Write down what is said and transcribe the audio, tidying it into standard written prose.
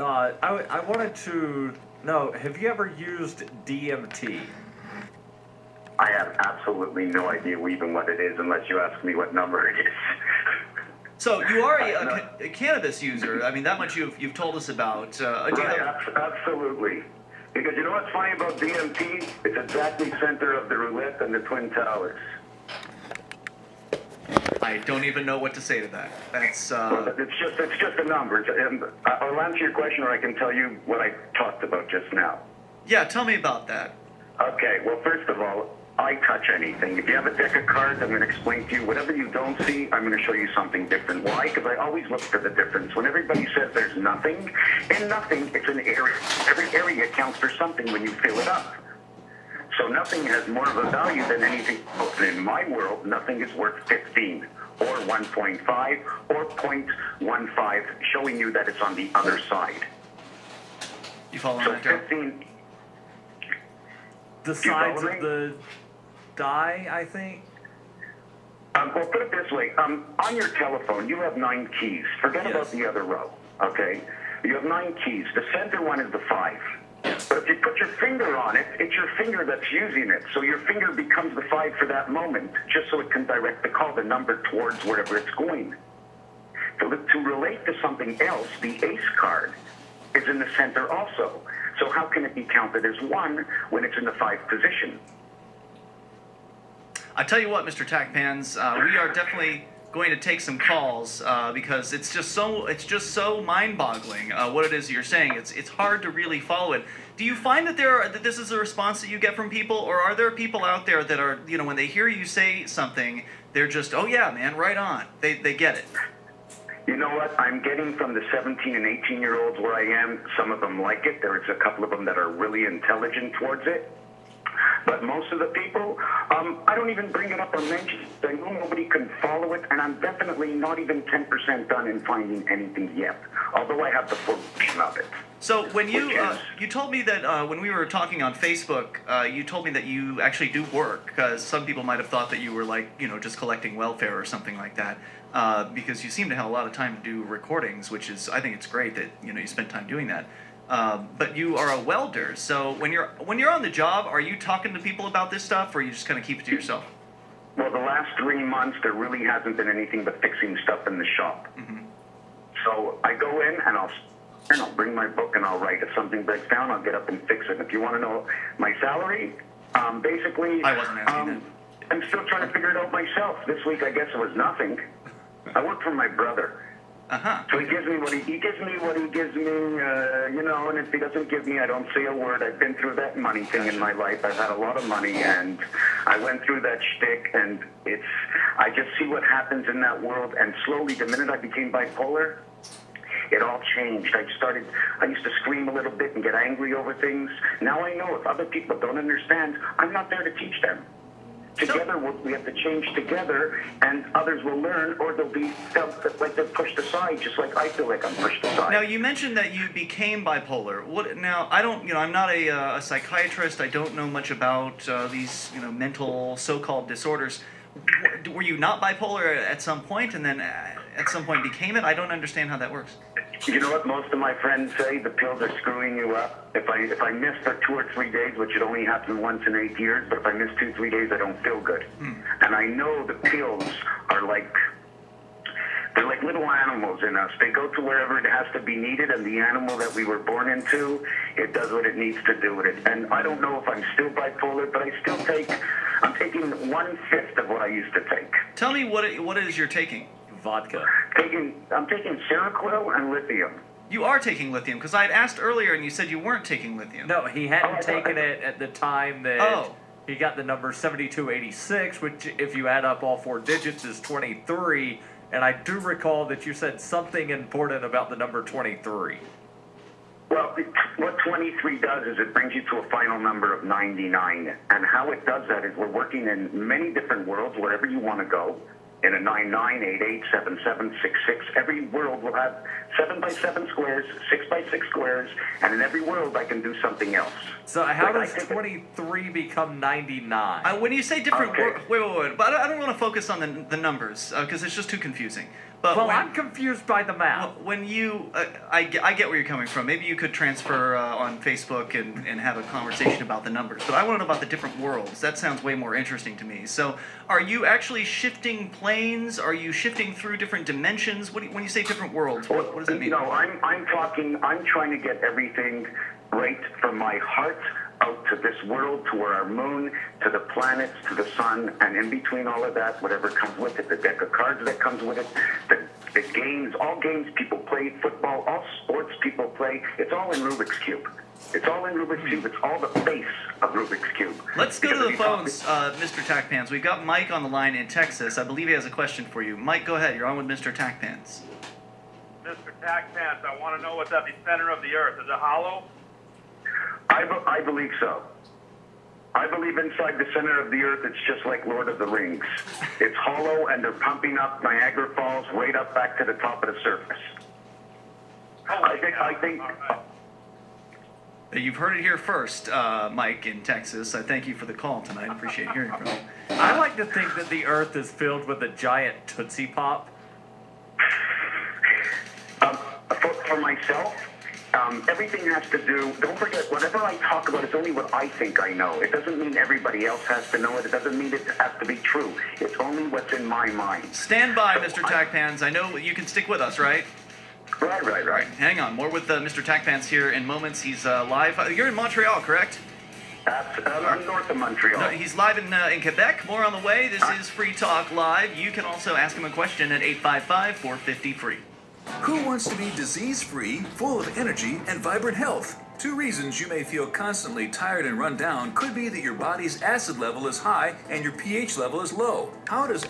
I wanted to know, have you ever used DMT? I have absolutely no idea even what it is unless you ask me what number it is. So you are a cannabis user. I mean, that much you've told us about. Absolutely. Because you know what's funny about DMT? It's exactly center of the roulette and the Twin Towers. I don't even know what to say to that. That's It's just a number. I'll answer your question, or I can tell you what I talked about just now. Yeah, tell me about that. Okay, well, first of all, I touch anything. If you have a deck of cards, I'm going to explain to you. Whatever you don't see, I'm going to show you something different. Why? Because I always look for the difference. When everybody says there's nothing, in nothing, it's an area. Every area counts for something when you fill it up. So nothing has more of a value than anything else. And in my world, nothing is worth 15 or 1.5 or 0.15, showing you that it's on the other side. You follow So that, Joe? 15... The sides of the die, I think? Well, put it this way. On your telephone, you have 9 keys. Forget about the other row, okay? You have 9 keys. The center one is the 5. But if you put your finger on it, it's your finger that's using it. So your finger becomes the 5 for that moment, just so it can direct the number towards wherever it's going. To relate to something else, the ace card is in the center also. So how can it be counted as 1 when it's in the 5 position? I tell you what, Mr. Tacpans, we are definitely going to take some calls because it's just so mind-boggling what it is you're saying. It's hard to really follow it. Do you find that that this is a response that you get from people, or are there people out there that are, when they hear you say something, they're just, oh yeah, man, right on. They get it. You know what? I'm getting from the 17 and 18-year-olds where I am, some of them like it. There's a couple of them that are really intelligent towards it. But most of the people, I don't even bring it up or mention it. I know nobody can follow it, and I'm definitely not even 10% done in finding anything yet, although I have the full version of it. So when you told me that when we were talking on Facebook, you told me that you actually do work, because some people might have thought that you were just collecting welfare or something like that, because you seem to have a lot of time to do recordings, which is, I think it's great that you spend time doing that. But you are a welder, so when you're on the job, are you talking to people about this stuff, or you just kind of keep it to yourself? Well, the last 3 months, there really hasn't been anything but fixing stuff in the shop. Mm-hmm. So I go in and I'll bring my book and I'll write. If something breaks down, I'll get up and fix it. If you want to know my salary, basically, I wasn't asking that. I'm still trying to figure it out myself. This week, I guess it was nothing. I work for my brother. Uh-huh. So he gives me what he gives me, and if he doesn't give me, I don't say a word. I've been through that money thing in my life. I've had a lot of money, and I went through that shtick, and I just see what happens in that world, and slowly, the minute I became bipolar, it all changed. I used to scream a little bit and get angry over things. Now I know if other people don't understand, I'm not there to teach them. Together, we have to change together, and others will learn, or they'll be felt like they're pushed aside, just like I feel like I'm pushed aside. Now, you mentioned that you became bipolar. Now, I don't, I'm not a psychiatrist. I don't know much about these, mental so-called disorders. Were you not bipolar at some point, and then at some point became it? I don't understand how that works. You know what most of my friends say? The pills are screwing you up. If I miss for 2 or 3 days, which it only happened once in 8 years, but if I miss 2 or 3 days, I don't feel good. And I know the pills are they're like little animals in us. They go to wherever it has to be needed, and the animal that we were born into, it does what it needs to do with it. And I don't know if I'm still bipolar, but I'm taking 1/5 of what I used to take. Tell me what it is you're taking. Vodka. I'm taking Seroquel and lithium. You are taking lithium, because I had asked earlier and you said you weren't taking lithium. No, he hadn't taken it at the time that he got the number 7286, which if you add up all 4 digits is 23. And I do recall that you said something important about the number 23. Well, what 23 does is it brings you to a final number of 99. And how it does that is we're working in many different worlds, wherever you want to go. In a 9, 8, 8, 7, 7, 6, 6. Every world will have 7 by 7 squares, 6 by 6 squares, and in every world I can do something else. So how does 23 become 99? When you say different wait. But I don't want to focus on the numbers, because it's just too confusing. But well, I'm confused by the math. When you, I get where you're coming from. Maybe you could transfer on Facebook and have a conversation about the numbers. But I want to know about the different worlds. That sounds way more interesting to me. So, are you actually shifting planes? Are you shifting through different dimensions? When you say different worlds, what does that mean? You know, I'm trying to get everything right from my heart out to this world, to our moon, to the planets, to the sun, and in between all of that, whatever comes with it, the deck of cards that comes with it, the games, all games people play, football, all sports people play, it's all in Rubik's Cube. It's all in Rubik's Cube. It's all the face of Rubik's Cube. Let's go to the phones, Mr. Tacpans. We've got Mike on the line in Texas. I believe he has a question for you. Mike, go ahead. You're on with Mr. Tacpans. Mr. Tacpans, I want to know what's at the center of the Earth. Is it hollow? I believe so. I believe inside the center of the Earth, it's just like Lord of the Rings. It's hollow, and they're pumping up Niagara Falls right up back to the top of the surface. I think. You've heard it here first, Mike in Texas. I thank you for the call tonight. I appreciate hearing from you. I like to think that the Earth is filled with a giant Tootsie Pop. For myself, everything has to do, don't forget, whatever I talk about, it's only what I think I know. It doesn't mean everybody else has to know it. It doesn't mean it has to be true. It's only what's in my mind. Stand by, Mr. Tacpans. I know you can stick with us, right? Right. Hang on. More with Mr. Tacpans here in moments. He's live. You're in Montreal, correct? I'm north of Montreal. No, he's live in Quebec. More on the way. This is Free Talk Live. You can also ask him a question at 855-450-FREE. Who wants to be disease-free, full of energy, and vibrant health? 2 reasons you may feel constantly tired and run down could be that your body's acid level is high and your pH level is low. How does